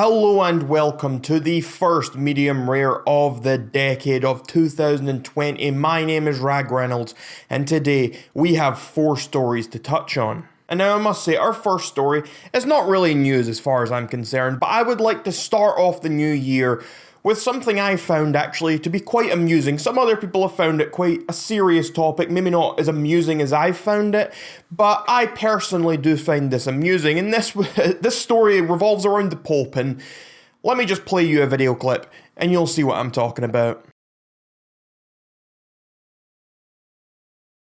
Hello and welcome to the first medium rare of the decade of 2020. My name is Rag Reynolds and today we have 4 stories to touch on. And now I must say, our first story is not really news as far as I'm concerned, but I would like to start off the new year with something I found actually to be quite amusing. Some other people have found it quite a serious topic, maybe not as amusing as I found it, but I personally do find this amusing. And this story revolves around the Pope, and let me just play you a video clip and you'll see what I'm talking about.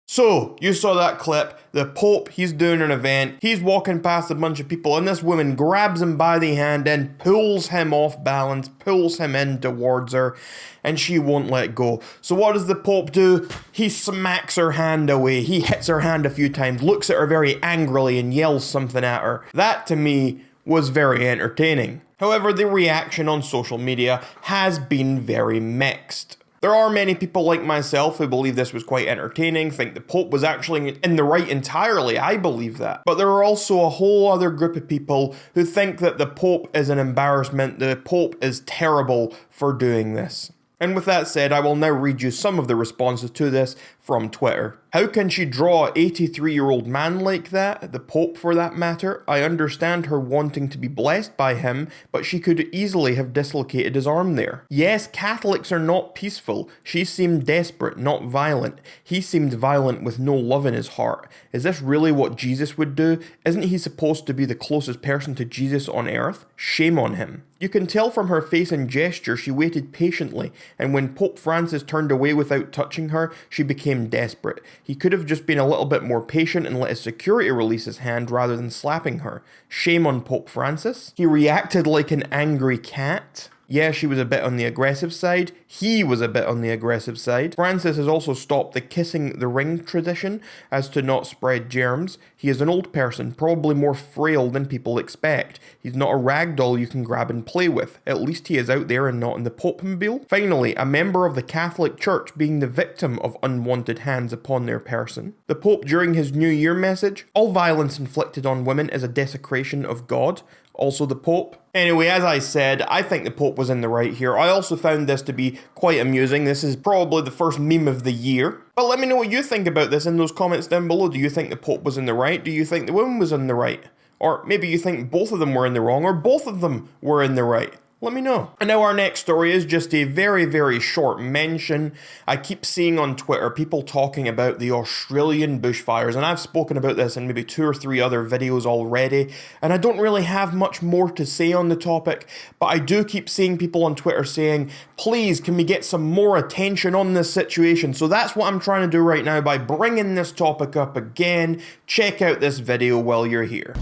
So, you saw that clip, the Pope, he's doing an event, he's walking past a bunch of people, and this woman grabs him by the hand and pulls him off balance, pulls him in towards her, and she won't let go. So what does the Pope do? He smacks her hand away, he hits her hand a few times, looks at her very angrily and yells something at her. That, to me, was very entertaining. However, the reaction on social media has been very mixed. There are many people like myself who believe this was quite entertaining, think the Pope was actually in the right entirely, I believe that. But there are also a whole other group of people who think that the Pope is an embarrassment, the Pope is terrible for doing this. And with that said, I will now read you some of the responses to this from Twitter. How can she draw an 83-year-old man like that? The Pope, for that matter. I understand her wanting to be blessed by him, but she could easily have dislocated his arm there. Yes, Catholics are not peaceful. She seemed desperate, not violent. He seemed violent with no love in his heart. Is this really what Jesus would do? Isn't he supposed to be the closest person to Jesus on earth? Shame on him. You can tell from her face and gesture she waited patiently, and when Pope Francis turned away without touching her, she became desperate. He could have just been a little bit more patient and let his security release his hand rather than slapping her. Shame on Pope Francis. He reacted like an angry cat. Yeah, she was a bit on the aggressive side. He was a bit on the aggressive side. Francis has also stopped the kissing the ring tradition as to not spread germs. He is an old person, probably more frail than people expect. He's not a rag doll you can grab and play with. At least he is out there and not in the Pope-mobile. Finally, a member of the Catholic Church being the victim of unwanted hands upon their person. The Pope during his New Year message, all violence inflicted on women is a desecration of God. Also the Pope. Anyway, as I said, I think the Pope was in the right here. I also found this to be quite amusing. This is probably the first meme of the year. But let me know what you think about this in those comments down below. Do you think the Pope was in the right? Do you think the woman was in the right? Or maybe you think both of them were in the wrong, or both of them were in the right. Let me know. And now our next story is just a very, very short mention. I keep seeing on Twitter people talking about the Australian bushfires, and I've spoken about this in maybe 2 or 3 other videos already, and I don't really have much more to say on the topic, but I do keep seeing people on Twitter saying, please, can we get some more attention on this situation? So that's what I'm trying to do right now by bringing this topic up again. Check out this video while you're here.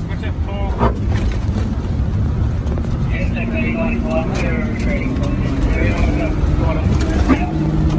What's up, Paul?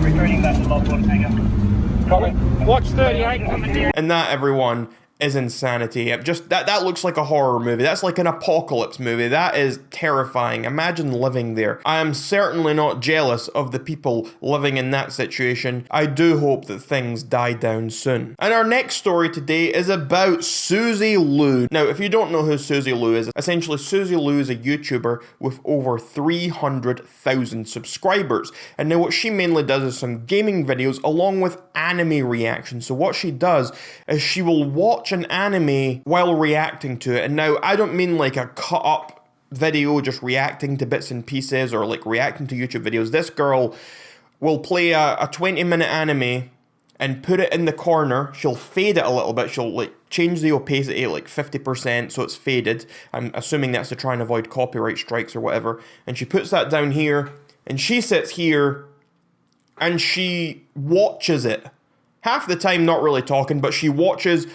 Returning back to Lockwood, hang up. Watch 38 coming down. And that, everyone, is insanity. Just that looks like a horror movie. That's like an apocalypse movie. That is terrifying. Imagine living there. I am certainly not jealous of the people living in that situation. I do hope that things die down soon. And our next story today is about Suzie Lu. Now, if you don't know who Suzie Lu is, essentially Suzie Lu is a YouTuber with over 300,000 subscribers. And now what she mainly does is some gaming videos along with anime reactions. So what she does is she will watch an anime while reacting to it. And now I don't mean like a cut up video just reacting to bits and pieces or like reacting to YouTube videos. This girl will play a 20-minute anime and put it in the corner. She'll fade it a little bit. She'll like change the opacity like 50% so it's faded. I'm assuming that's to try and avoid copyright strikes or whatever. And she puts that down here and she sits here and she watches it. Half the time not really talking, but she watches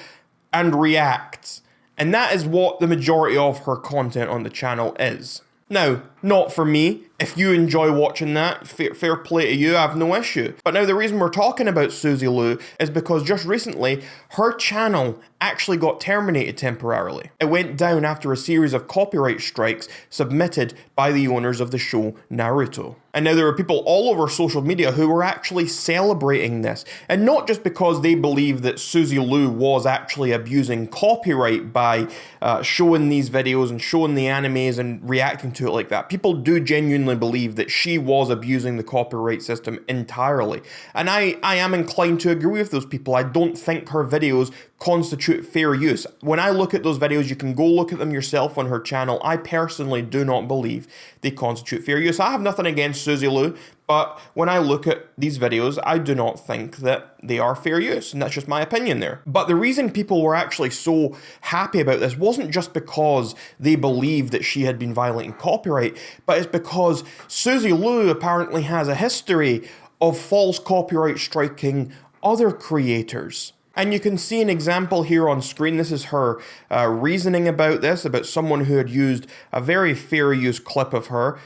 and reacts. And that is what the majority of her content on the channel is. Now, not for me. If you enjoy watching that, fair play to you, I have no issue. But now the reason we're talking about Suzie Lu is because just recently, her channel actually got terminated temporarily. It went down after a series of copyright strikes submitted by the owners of the show Naruto. And now there are people all over social media who were actually celebrating this. And not just because they believe that Suzie Lu was actually abusing copyright by showing these videos and showing the animes and reacting to it like that. People do genuinely believe that she was abusing the copyright system entirely. And I am inclined to agree with those people. I don't think her videos constitute fair use. When I look at those videos, you can go look at them yourself on her channel. I personally do not believe they constitute fair use. I have nothing against Suzie Lu, but when I look at these videos, I do not think that they are fair use, and that's just my opinion there. But the reason people were actually so happy about this wasn't just because they believed that she had been violating copyright, but it's because Suzie Lu apparently has a history of false copyright striking other creators. And you can see an example here on screen. This is her reasoning about this, about someone who had used a very fair use clip of her.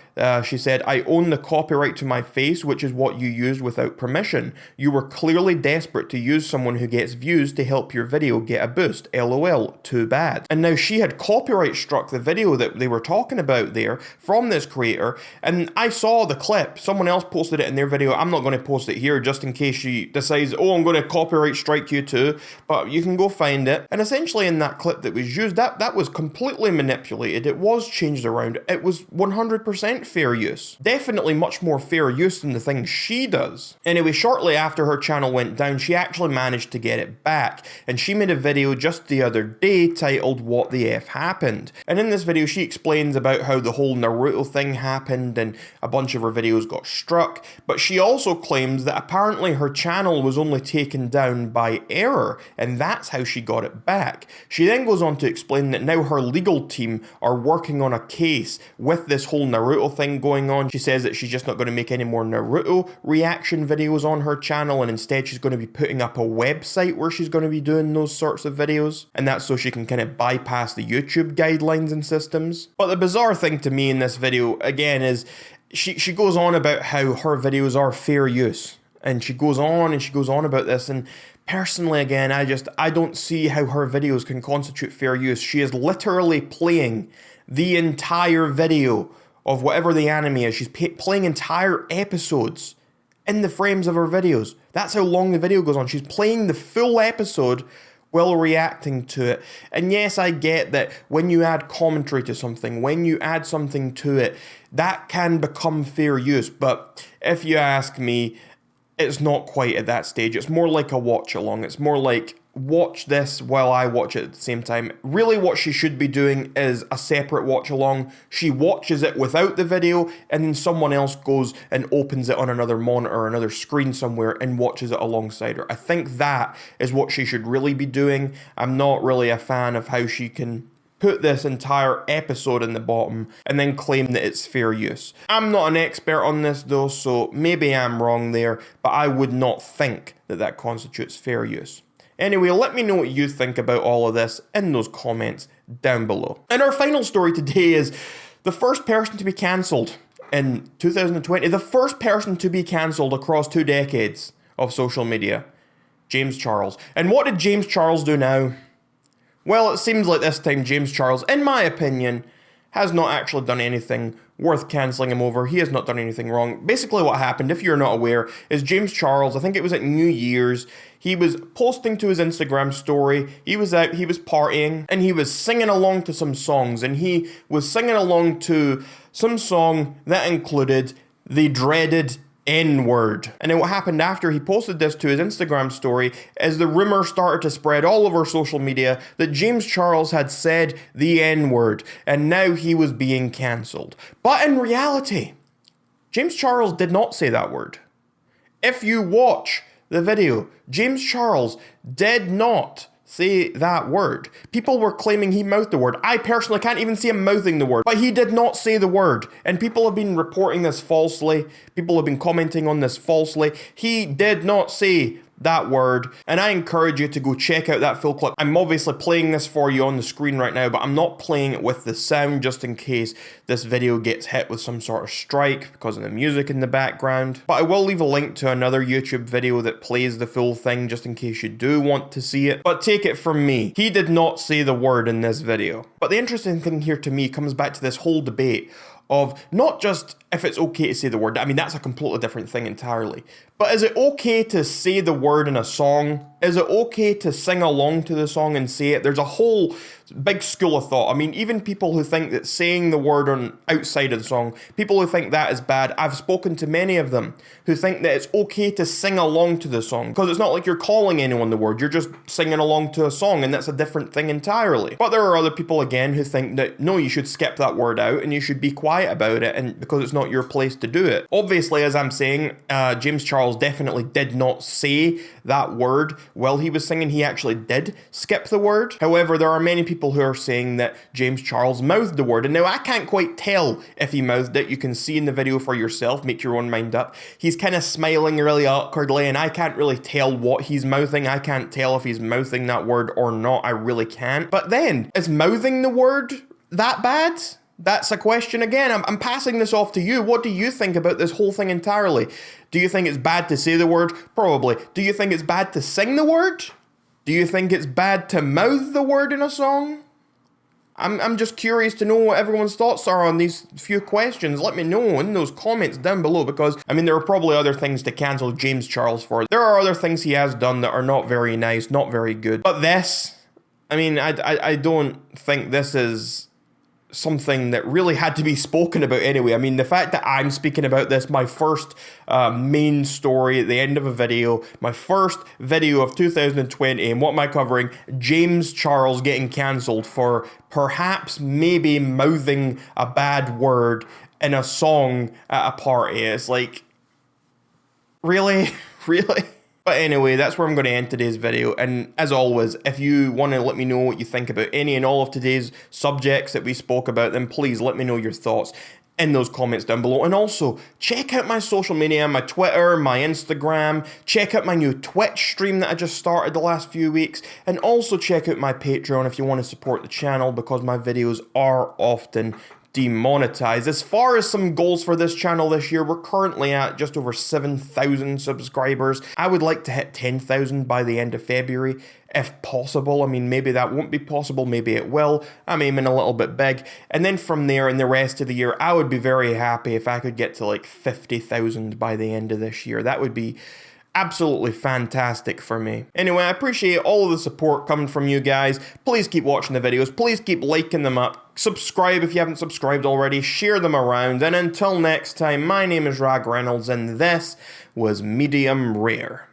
She said, "I own the copyright to my face, which is what you used without permission. You were clearly desperate to use someone who gets views to help your video get a boost. LOL, too bad." And now she had copyright struck the video that they were talking about there from this creator. And I saw the clip. Someone else posted it in their video. I'm not going to post it here just in case she decides, oh, I'm going to copyright strike you too. But you can go find it. And essentially in that clip that was used, that was completely manipulated. It was changed around. It was 100% fair use. Definitely much more fair use than the things she does. Anyway, shortly after her channel went down, she actually managed to get it back. And she made a video just the other day titled "What the F Happened?" And in this video, she explains about how the whole Naruto thing happened and a bunch of her videos got struck. But she also claims that apparently her channel was only taken down by error. And that's how she got it back. She then goes on to explain that now her legal team are working on a case with this whole Naruto thing going on. She says that she's just not going to make any more Naruto reaction videos on her channel, and instead she's going to be putting up a website where she's going to be doing those sorts of videos. And that's so she can kind of bypass the YouTube guidelines and systems. But the bizarre thing to me in this video, again, is she goes on about how her videos are fair use. And she goes on about this, and personally, again, I don't see how her videos can constitute fair use. She is literally playing the entire video of whatever the anime is. She's playing entire episodes in the frames of her videos. That's how long the video goes on. She's playing the full episode while reacting to it. And yes, I get that when you add commentary to something, when you add something to it, that can become fair use. But if you ask me, it's not quite at that stage. It's more like a watch along. It's more like watch this while I watch it at the same time. Really what she should be doing is a separate watch along. She watches it without the video, and then someone else goes and opens it on another monitor or another screen somewhere and watches it alongside her. I think that is what she should really be doing. I'm not really a fan of how she can put this entire episode in the bottom and then claim that it's fair use. I'm not an expert on this though, so maybe I'm wrong there, but I would not think that that constitutes fair use. Anyway, let me know what you think about all of this in those comments down below. And our final story today is the first person to be cancelled in 2020, the first person to be cancelled across 2 decades of social media, James Charles. And what did James Charles do now? Well, it seems like this time James Charles, in my opinion, has not actually done anything worth cancelling him over. He has not done anything wrong. Basically what happened, if you're not aware, is James Charles, I think it was at New Year's, he was posting to his Instagram story, he was out, he was partying, and he was singing along to some songs, and he was singing along to some song that included the dreaded N-word. And then what happened after he posted this to his Instagram story is the rumor started to spread all over social media that James Charles had said the N-word, and now he was being cancelled. But in reality, James Charles did not say that word. If you watch the video, James Charles did not say that word. People were claiming he mouthed the word. I personally can't even see him mouthing the word, but he did not say the word. And people have been reporting this falsely. People have been commenting on this falsely. He did not say that word, and I encourage you to go check out that full clip. I'm obviously playing this for you on the screen right now, but I'm not playing it with the sound just in case this video gets hit with some sort of strike because of the music in the background. But I will leave a link to another YouTube video that plays the full thing just in case you do want to see it. But take it from me, he did not say the word in this video. But the interesting thing here to me comes back to this whole debate of not just if it's okay to say the word. I mean, that's a completely different thing entirely. But is it okay to say the word in a song? Is it okay to sing along to the song and say it? There's a whole big school of thought. I mean, even people who think that saying the word on outside of the song, people who think that is bad, I've spoken to many of them who think that it's okay to sing along to the song because it's not like you're calling anyone the word, you're just singing along to a song, and that's a different thing entirely. But there are other people again who think that no, you should skip that word out and you should be quiet about it, and because it's not your place to do it. Obviously, as I'm saying, James Charles definitely did not say that word while he was singing. He actually did skip the word. However, there are many people who are saying that James Charles mouthed the word, and now I can't quite tell if he mouthed it. You can see in the video for yourself, make your own mind up. He's kind of smiling really awkwardly, and I can't really tell what he's mouthing. I can't tell if he's mouthing that word or not. I really can't. But then, is mouthing the word that bad? That's a question again. I'm passing this off to you. What do you think about this whole thing entirely? Do you think it's bad to say the word? Probably. Do you think it's bad to sing the word? Do you think it's bad to mouth the word in a song? I'm just curious to know what everyone's thoughts are on these few questions. Let me know in those comments down below, because, I mean, there are probably other things to cancel James Charles for. There are other things he has done that are not very nice, not very good. But this, I mean, I don't think this is something that really had to be spoken about anyway. I mean, the fact that I'm speaking about this, my first main story at the end of a video, my first video of 2020, and what am I covering? James Charles getting cancelled for perhaps maybe mouthing a bad word in a song at a party. It's like, really? Really? But anyway, that's where I'm going to end today's video, and as always, if you want to let me know what you think about any and all of today's subjects that we spoke about, then please let me know your thoughts in those comments down below. And also, check out my social media, my Twitter, my Instagram, check out my new Twitch stream that I just started the last few weeks, and also check out my Patreon if you want to support the channel, because my videos are often demonetized. As far as some goals for this channel this year, we're currently at just over 7,000 subscribers. I would like to hit 10,000 by the end of February, if possible. I mean, maybe that won't be possible, maybe it will. I'm aiming a little bit big. And then from there, in the rest of the year, I would be very happy if I could get to like 50,000 by the end of this year. That would be absolutely fantastic for me. Anyway, I appreciate all of the support coming from you guys. Please keep watching the videos. Please keep liking them up. Subscribe if you haven't subscribed already. Share them around. And until next time, my name is Rag Reynolds, and this was Medium Rare.